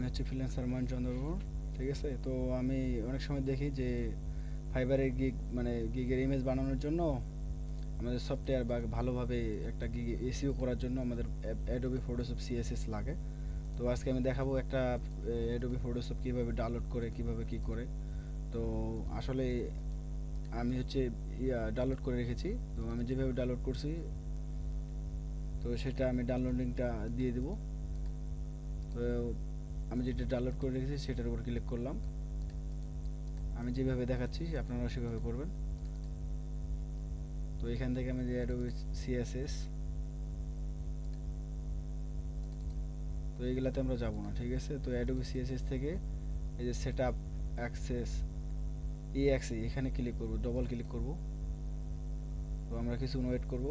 হচ্ছে ফ্রিল্যান্সার মোহন চন্দ্রপুর, ঠিক আছে। তো আমি অনেক সময় দেখি যে ফাইবারের গিগের ইমেজ বানানোর জন্য আমাদের সফটওয়্যার বা ভালোভাবে একটা গিগ এসইও করার জন্য আমাদের অ্যাডোবি ফটোশপ সিএসএস লাগে। তো আজকে আমি দেখাবো একটা অ্যাডোবি ফটোশপ কীভাবে ডাউনলোড করে কীভাবে কী করে। তো আসলে আমি হচ্ছে ডাউনলোড করে রেখেছি। তো আমি যেভাবে ডাউনলোড করছি তো সেটা আমি ডাউনলোডিংটা দিয়ে দেবো। তো আমি যেটা ডাউনলোড করে রেখেছি সেটার উপর ক্লিক করলাম। আমি যেভাবে দেখাচ্ছি আপনারাও সেভাবে করবেন। তো এখান থেকে আমি যে অ্যাডোবি সিএসএস, তো এইগুলাতে আমরা যাব না, ঠিক আছে। তো অ্যাডোবি সিএসএস থেকে এই যে সেট আপ অ্যাক্সেস EXE এখানে ক্লিক করব, ডবল ক্লিক করব। তো আমরা কিছুক্ষণ ওয়েট করব।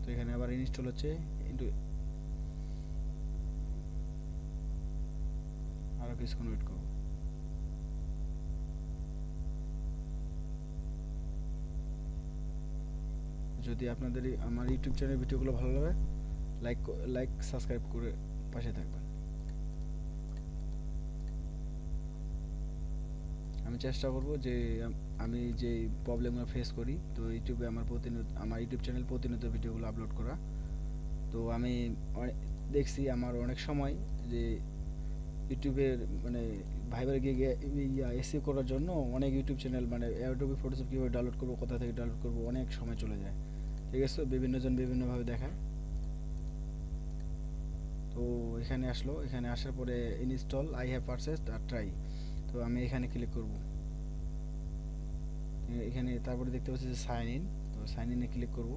তো এখানে আবার ইনস্টল হচ্ছে, কিন্তু আরও কিছুক্ষণ ওয়েট করব। যদি আপনাদের আমার ইউটিউব চ্যানেল ভিডিওগুলো ভালো লাগে, লাইক সাবস্ক্রাইব করে পাশে থাকবেন। আমি চেষ্টা করব যে আমি যে প্রবলেমগুলো ফেস করি, তো ইউটিউবে আমার ইউটিউব চ্যানেল প্রতিনিয়ত ভিডিওগুলো আপলোড করা। তো আমি দেখছি আমার অনেক সময় যে ইউটিউবের ভাইবার গিয়ে এসইও করার জন্য অনেক ইউটিউব চ্যানেল অ্যাডোবি ফটোশপ কীভাবে ডাউনলোড করবো, কোথা থেকে ডাউনলোড করবো, অনেক সময় চলে যায়, ঠিক আছে। বিভিন্ন জন বিভিন্নভাবে দেখায়। তো এখানে আসলো, এখানে আসার পরে ইনস্টল আই হ্যাভ পারচেসড আর ট্রাই। তো আমি এখানে ক্লিক করব। এখানে তারপরে দেখতে পাচ্ছি যে সাইন ইন, তো সাইন ইনে ক্লিক করব।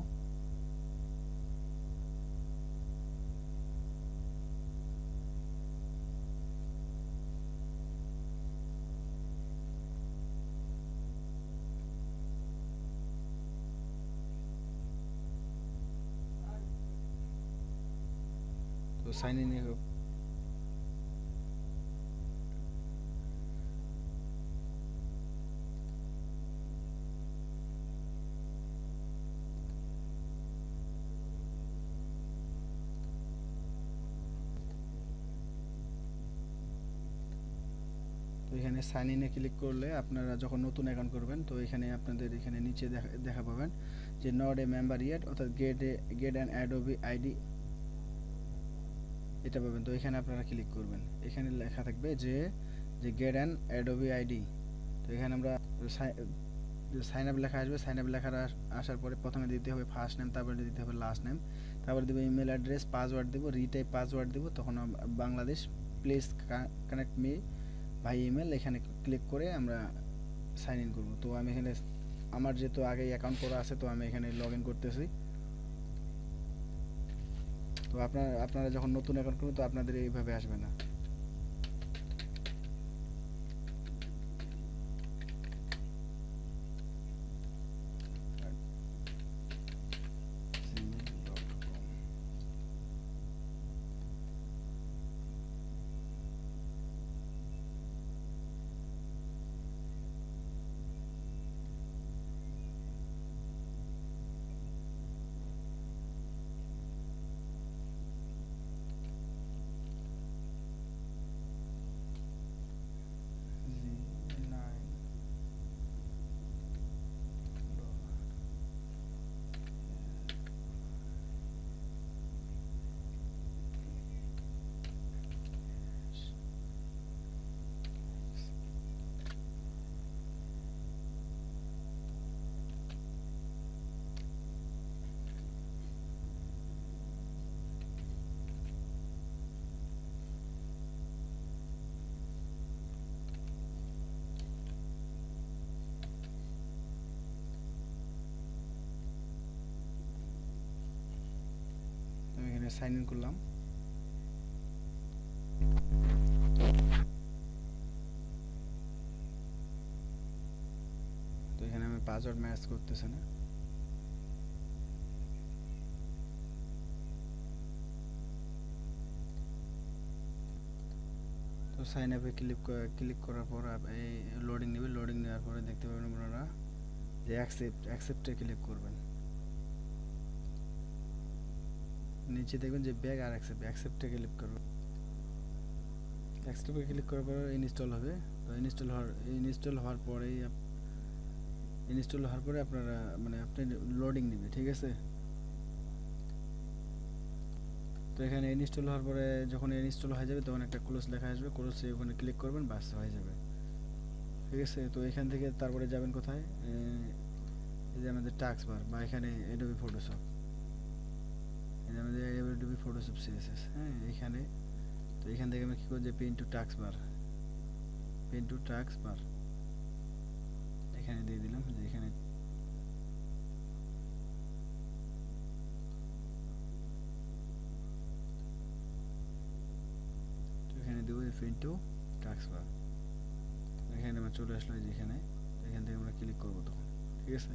তো সাইন ইনে তো এখানে সাইন ইনে ক্লিক করলে আপনারা যখন নতুন অ্যাকাউন্ট করবেন, তো এখানে আপনাদের এখানে নিচে দেখা পাবেন যে নট এ মেম্বার ইয়েট, অর্থাৎ গেট অ্যান অ্যাডোবি আইডি, এটা পাবেন। তো এখানে আপনারা ক্লিক করবেন, এখানে লেখা থাকবে যে গেট অ্যান অ্যাডোবি আইডি। তো এখানে আমরা সাইন আপ লেখা আসবে, সাইন আপ লেখার আসার পরে প্রথমে দিতে হবে ফার্স্ট নেম, তারপরে দিতে হবে লাস্ট নেম, তারপরে দেবো ইমেল অ্যাড্রেস, পাসওয়ার্ড দেবো, রিটাইপ পাসওয়ার্ড দেবো, তখন বাংলাদেশ, প্লিজ কানেক্ট মি ভাই ইমেল, এখানে ক্লিক করে আমরা সাইন ইন করবো। তো আমি এখানে আমার যেহেতু আগে অ্যাকাউন্ট করা আছে, তো আমি এখানে লগ ইন করতেছি। তো আপনারা যখন নতুন অ্যাকাউন্ট করবেন তো আপনাদের এইভাবে আসবে না। এখানে সাইন ইন করলাম। তো এখানে আমি পাসওয়ার্ড ম্যাচ করতেছে না। তো সাইন আপে ক্লিক করার পর এই লোডিং নেবে। লোডিং নেওয়ার পরে দেখতে পাবেন আপনারা যে অ্যাকসেপ্টে ক্লিক করবেন। নিচে দেখবেন যে ব্যাক আর অ্যাকসেপ্টে ক্লিক করবেন। অ্যাকসেপ্টে ক্লিক করার পর ইনস্টল হবে। তো ইনস্টল হওয়ার পরে আপনারা মানে আপনি লোডিং নেবে, ঠিক আছে। তো এখানে ইনস্টল হওয়ার পরে যখন ইনস্টল হয়ে যাবে তখন একটা ক্লোজ লেখা আসবে, ক্লোজে ওখানে ক্লিক করবেন, বাস হয়ে যাবে, ঠিক আছে। তো এখান থেকে তারপরে যাবেন কোথায়, এই যে আমাদের টাস্ক বার বা এখানে অ্যাডোবি ফটোশপ, এই যে আমাদের অ্যাডোবি ফটোশপ সিএসএস, হ্যাঁ এখানে। তো এখান থেকে আমি কী করব যে পেন টু টাস্ক বার এখানে দিয়ে দিলাম যে এখানে দেবো পেন টু টাস্ক বার। এখানে আমার চলে আসলো, যে এখানে এখান থেকে আমরা ক্লিক করবো তখন, ঠিক আছে।